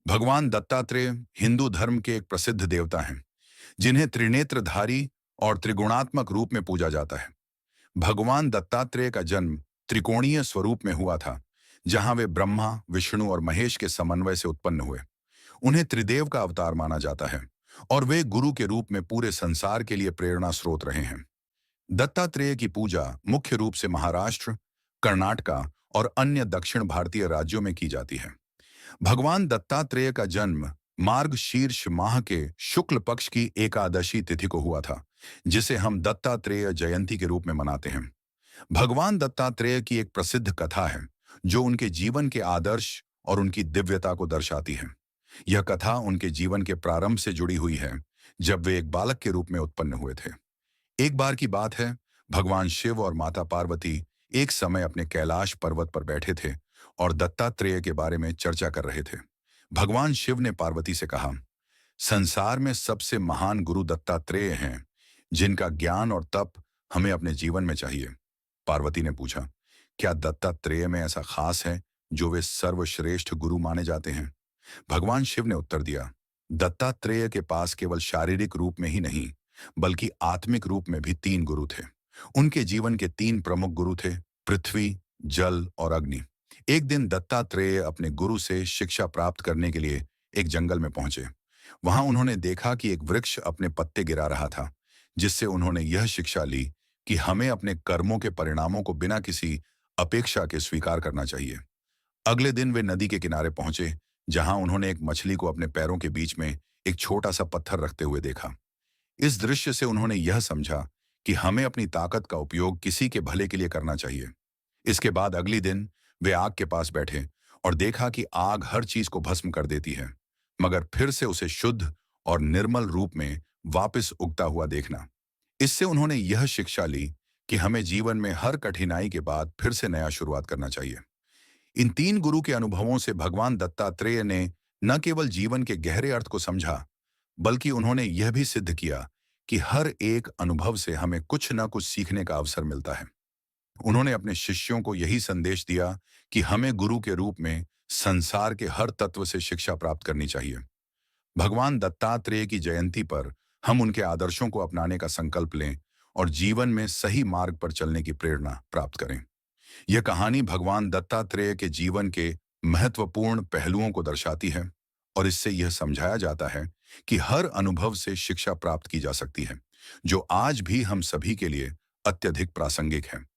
भगवान दत्तात्रेय हिंदू धर्म के एक प्रसिद्ध देवता हैं, जिन्हें त्रिनेत्रधारी और त्रिगुणात्मक रूप में पूजा जाता है। भगवान दत्तात्रेय का जन्म त्रिकोणीय स्वरूप में हुआ था, जहां वे ब्रह्मा, विष्णु और महेश के समन्वय से उत्पन्न हुए। उन्हें त्रिदेव का अवतार माना जाता है और वे गुरु के रूप में पूरे संसार के लिए प्रेरणा स्रोत रहे हैं। दत्तात्रेय की पूजा मुख्य रूप से महाराष्ट्र, कर्नाटका और अन्य दक्षिण भारतीय राज्यों में की जाती है। भगवान दत्तात्रेय का जन्म मार्ग शीर्ष माह के शुक्ल पक्ष की एकादशी तिथि को हुआ था, जिसे हम दत्तात्रेय जयंती के रूप में मनाते हैं। भगवान दत्तात्रेय की एक प्रसिद्ध कथा है, जो उनके जीवन के आदर्श और उनकी दिव्यता को दर्शाती है। यह कथा उनके जीवन के प्रारंभ से जुड़ी हुई है, जब वे एक बालक के रूप में उत्पन्न हुए थे। एक बार की बात है, भगवान शिव और माता पार्वती एक समय अपने कैलाश पर्वत पर बैठे थे और दत्तात्रेय के बारे में चर्चा कर रहे थे। भगवान शिव ने पार्वती से कहा, संसार में सबसे महान गुरु दत्तात्रेय हैं, जिनका ज्ञान और तप हमें अपने जीवन में चाहिए। पार्वती ने पूछा, क्या दत्तात्रेय में ऐसा खास है जो वे सर्वश्रेष्ठ गुरु माने जाते हैं? भगवान शिव ने उत्तर दिया, दत्तात्रेय के पास केवल शारीरिक रूप में ही नहीं, बल्कि आत्मिक रूप में भी तीन गुरु थे। उनके जीवन के तीन प्रमुख गुरु थे, पृथ्वी, जल और अग्नि। एक दिन दत्तात्रेय अपने गुरु से शिक्षा प्राप्त करने के लिए एक जंगल में पहुंचे। वहां उन्होंने देखा कि एक वृक्ष अपने पत्ते गिरा रहा था, जिससे उन्होंने यह शिक्षा ली कि हमें अपने कर्मों के परिणामों को बिना किसी अपेक्षा के स्वीकार करना चाहिए। अगले दिन वे नदी के किनारे पहुंचे, जहां उन्होंने एक मछली को अपने पैरों के बीच में एक छोटा सा पत्थर रखते हुए देखा। इस दृश्य से उन्होंने यह समझा कि हमें अपनी ताकत का उपयोग किसी के भले के लिए करना चाहिए। इसके बाद अगली दिन वे आग के पास बैठे और देखा कि आग हर चीज को भस्म कर देती है, मगर फिर से उसे शुद्ध और निर्मल रूप में वापस उगता हुआ देखना। इससे उन्होंने यह शिक्षा ली कि हमें जीवन में हर कठिनाई के बाद फिर से नया शुरुआत करना चाहिए। इन तीन गुरु के अनुभवों से भगवान दत्तात्रेय ने न केवल जीवन के गहरे अर्थ को समझा, बल्कि उन्होंने यह भी सिद्ध किया कि हर एक अनुभव से हमें कुछ न कुछ सीखने का अवसर मिलता है। उन्होंने अपने शिष्यों को यही संदेश दिया कि हमें गुरु के रूप में संसार के हर तत्व से शिक्षा प्राप्त करनी चाहिए। भगवान दत्तात्रेय की जयंती पर हम उनके आदर्शों को अपनाने का संकल्प लें और जीवन में सही मार्ग पर चलने की प्रेरणा प्राप्त करें। यह कहानी भगवान दत्तात्रेय के जीवन के महत्वपूर्ण पहलुओं को दर्शाती है और इससे यह समझाया जाता है कि हर अनुभव से शिक्षा प्राप्त की जा सकती है, जो आज भी हम सभी के लिए अत्यधिक प्रासंगिक है।